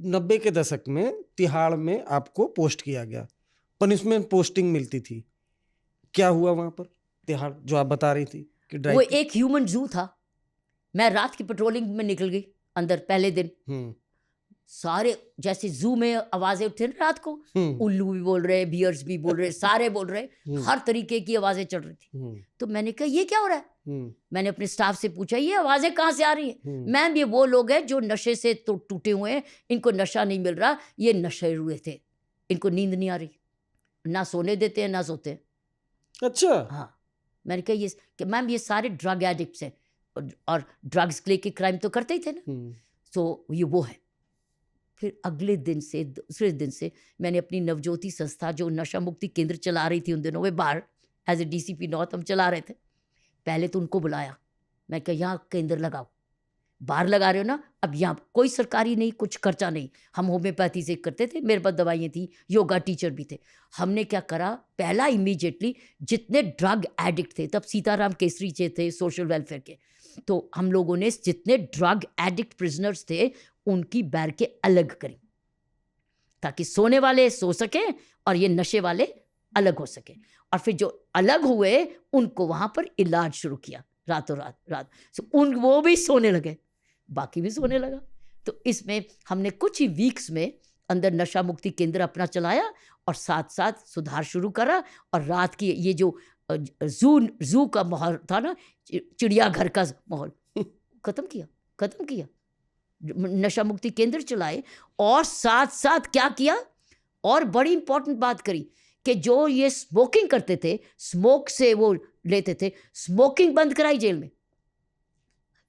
90 के दशक में तिहाड़ में आपको पोस्ट किया गया, पनिशमेंट पोस्टिंग मिलती थी, क्या हुआ वहां पर तिहाड़ जो आप बता रही थी कि वो ड्राइव? एक ह्यूमन जू था। मैं रात की पेट्रोलिंग में निकल गई अंदर पहले दिन। सारे जैसे जू में आवाजें उठते ना रात को, उल्लू भी बोल रहे, बियर्स भी बोल रहे, सारे बोल रहे, हर तरीके की आवाजें चल रही थी। तो मैंने कहा ये क्या हो रहा है? मैंने अपने स्टाफ से पूछा ये आवाजें कहाँ से आ रही हैं? मैम ये वो लोग हैं जो नशे से तो टूटे हुए हैं, इनको नशा नहीं मिल रहा, ये नशे हुए थे, इनको नींद नहीं आ रही, ना सोने देते हैं ना सोते हैं। अच्छा। हाँ, मैंने कहा ये कि मैम ये सारे ड्रग एडिक्ट्स हैं और ड्रग्स लेके क्राइम तो करते ही थे ना, तो ये वो है। फिर अगले दिन से दूसरे दिन से मैंने अपनी नवज्योति संस्था जो नशा मुक्ति केंद्र चला रही थी उन दिनों में, बाहर एज ए DCP नॉर्थ हम चला रहे थे, पहले तो उनको बुलाया, मैं कहा यहाँ केंद्र लगाओ, बाहर लगा रहे हो ना, अब यहाँ कोई सरकारी नहीं, कुछ खर्चा नहीं, हम होम्योपैथी से करते थे, मेरे पास दवाइयाँ थी, योगा टीचर भी थे। हमने क्या करा, पहला इमीडिएटली जितने ड्रग एडिक्ट थे, तब सीताराम केसरी जी थे सोशल वेलफेयर के, तो हम लोगों ने जितने ड्रग एडिक्ट प्रिजनर्स थे उनकी बैरकें अलग करी, ताकि सोने वाले सो सके और ये नशे वाले अलग हो सके। और फिर जो अलग हुए उनको वहां पर इलाज शुरू किया रातों रात वो भी सोने लगे, बाकी भी सोने लगा। तो इसमें हमने कुछ ही वीक्स में अंदर नशा मुक्ति केंद्र अपना चलाया और साथ साथ सुधार शुरू करा। और रात की ये जो जू का माहौल था ना, चिड़ियाघर का माहौल, खत्म किया। नशा मुक्ति केंद्र चलाए और साथ साथ क्या किया, और बड़ी इंपॉर्टेंट बात करी कि जो ये स्मोकिंग करते थे, स्मोक से वो लेते थे, स्मोकिंग बंद कराई जेल में।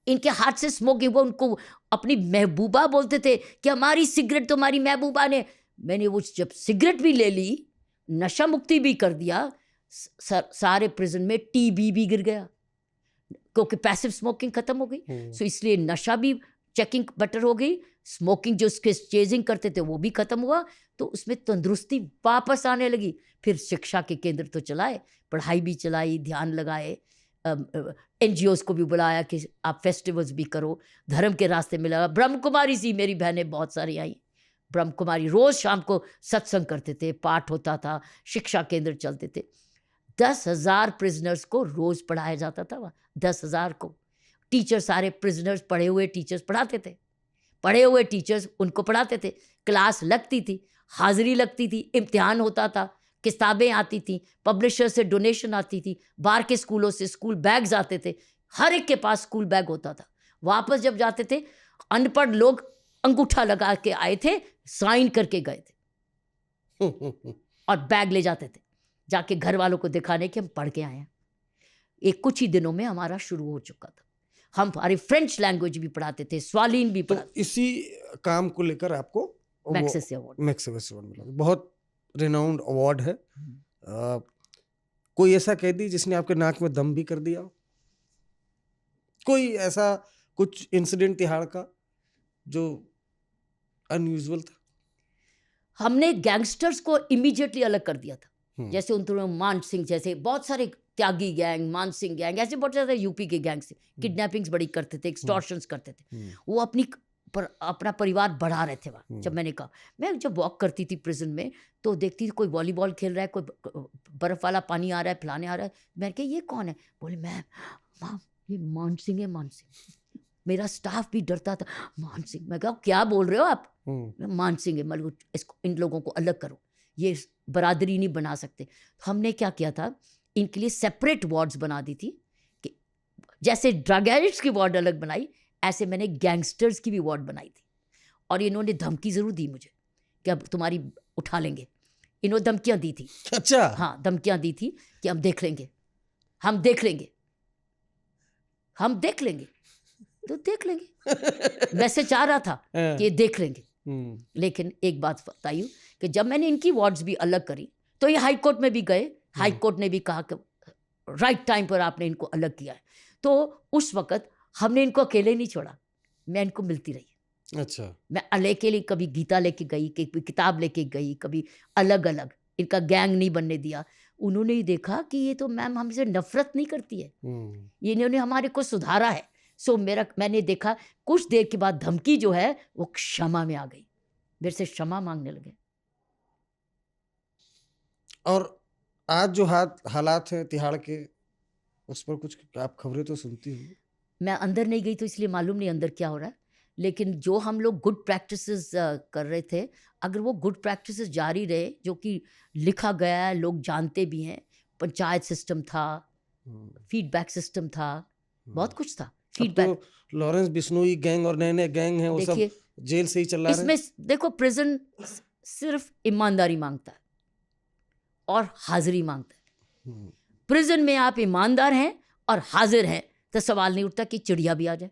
इनके हाथ से स्मोकिंग, वो उनको अपनी महबूबा बोलते थे कि हमारी सिगरेट तो हमारी महबूबा ने। मैंने वो जब सिगरेट भी ले ली, नशा मुक्ति भी कर दिया, सारे प्रिजन में TB भी गिर गया, क्योंकि पैसिव स्मोकिंग खत्म हो गई। सो इसलिए नशा भी चेकिंग बेटर हो गई, स्मोकिंग जो उसके चेजिंग करते थे वो भी खत्म हुआ, तो उसमें तंदुरुस्ती वापस आने लगी। फिर शिक्षा के केंद्र तो चलाए, पढ़ाई भी चलाई, ध्यान लगाए, NGOs को भी बुलाया कि आप फेस्टिवल्स भी करो, धर्म के रास्ते में लगा। ब्रह्म कुमारी सी मेरी बहनें बहुत सारी आई, ब्रह्म कुमारी रोज शाम को सत्संग करते थे, पाठ होता था, शिक्षा केंद्र चलते थे। 10,000 प्रिजनर्स को रोज पढ़ाया जाता था वहाँ, 10,000 को। टीचर सारे प्रिजनर्स पढ़े हुए टीचर्स पढ़ाते थे, पढ़े हुए टीचर्स उनको पढ़ाते थे, क्लास लगती थी, हाजिरी लगती थी, इम्तिहान होता था, किताबें आती थी, पब्लिशर से डोनेशन आती थी, बाहर के स्कूलों से स्कूल बैग्स आते थे, हर एक के पास स्कूल बैग होता था। वापस जब जाते थे, अनपढ़ लोग अंगूठा लगा के आए थे, साइन करके गए थे और बैग ले जाते थे, जाके घर वालों को दिखाने के हम पढ़ के आए हैं। एक कुछ ही दिनों में हमारा शुरू हो चुका था। हम हमारी फ्रेंच लैंग्वेज भी पढ़ाते थे, स्वालीन भी पढ़ाते। तो इसी काम को लेकर आपको मैक्सेसे अवार्ड मिला, बहुत रिनाउंड अवार्ड है। कोई ऐसा कैदी जिसने आपके नाक में दम भी कर दिया, कोई ऐसा कुछ इंसिडेंट तिहाड़ का जो अनयूजुअल था? हमने गैंगस्टर्स को इमीडिएटली अलग कर दिया था। जैसे उन दिनों मान सिंह जैसे बहुत सारे त्यागी गैंग, मान सिंह गैंग, ऐसे बहुत सारे यूपी के गैंग से किडनैपिंग्स बड़ी करते थे, एक्सटॉर्शंस करते थे। वो अपना परिवार बढ़ा रहे थे वहाँ। जब मैंने कहा, मैं जब वॉक करती थी प्रिजन में तो देखती थी कोई वॉलीबॉल खेल रहा है, कोई बर्फ वाला पानी आ रहा है, पिलाने आ रहा है। मैंने कहा ये कौन है? बोले मैम ये मान सिंह है, मान सिंह। मेरा स्टाफ भी डरता था, मान सिंह। मैं कहा क्या बोल रहे हो आप? मान सिंह है, मतलब इसको, इन लोगों को अलग करो, ये बरादरी नहीं बना सकते। हमने क्या किया था, इनके लिए सेपरेट वार्ड्स बना दी थी, कि जैसे ड्रग एडिक्ट्स की वार्ड अलग बनाई, ऐसे मैंने गैंगस्टर्स की भी वार्ड बनाई थी। और इन्होंने धमकी जरूर दी मुझे कि अब तुम्हारी उठा लेंगे, इन्होंने धमकियां दी थी। अच्छा। हाँ, धमकियां दी थी कि हम देख लेंगे, हम देख लेंगे, हम देख लेंगे, तो देख लेंगे। वैसे चाह रहा था कि देख लेंगे। लेकिन एक बात बताइए कि जब मैंने इनकी वार्ड्स भी अलग करी तो ये हाई कोर्ट में भी गए, हाई कोर्ट ने भी कहा कि राइट टाइम पर आपने इनको अलग किया है। तो उस वक्त हमने इनको अकेले नहीं छोड़ा, मैं इनको मिलती रही। अच्छा। मैं लेके लिए कभी गीता लेके गई, कभी किताब लेके गई, कभी अलग अलग, इनका गैंग नहीं बनने दिया। उन्होंने ही देखा कि ये तो मैम हमसे नफरत नहीं करती है, ये इन्होंने हमारे को सुधारा है। सो मैंने देखा कुछ देर के बाद धमकी जो है वो क्षमा में आ गई। मेरे से क्षमा मांगने लगे। और आज जो हालात हैं तिहाड़ के, उस पर कुछ आप खबरें तो सुनती होंगी। मैं अंदर नहीं गई तो इसलिए मालूम नहीं अंदर क्या हो रहा है, लेकिन जो हम लोग गुड प्रैक्टिसेस कर रहे थे, अगर वो गुड प्रैक्टिसेस जारी रहे, जो कि लिखा गया है, लोग जानते भी हैं, पंचायत सिस्टम था, फीडबैक सिस्टम था, बहुत कुछ था। अब फीडबैक तो लॉरेंस बिश्नोई गैंग और नए गैंग हैं, वो सब देखिए, जेल से ही चला रहे हैं। इसमें देखो, प्रिजन सिर्फ ईमानदारी मांगता है और हाजिरी मांगता है। प्रिजन में आप ईमानदार हैं और हाजिर हैं तो सवाल नहीं उठता कि चिड़िया भी आ जाए।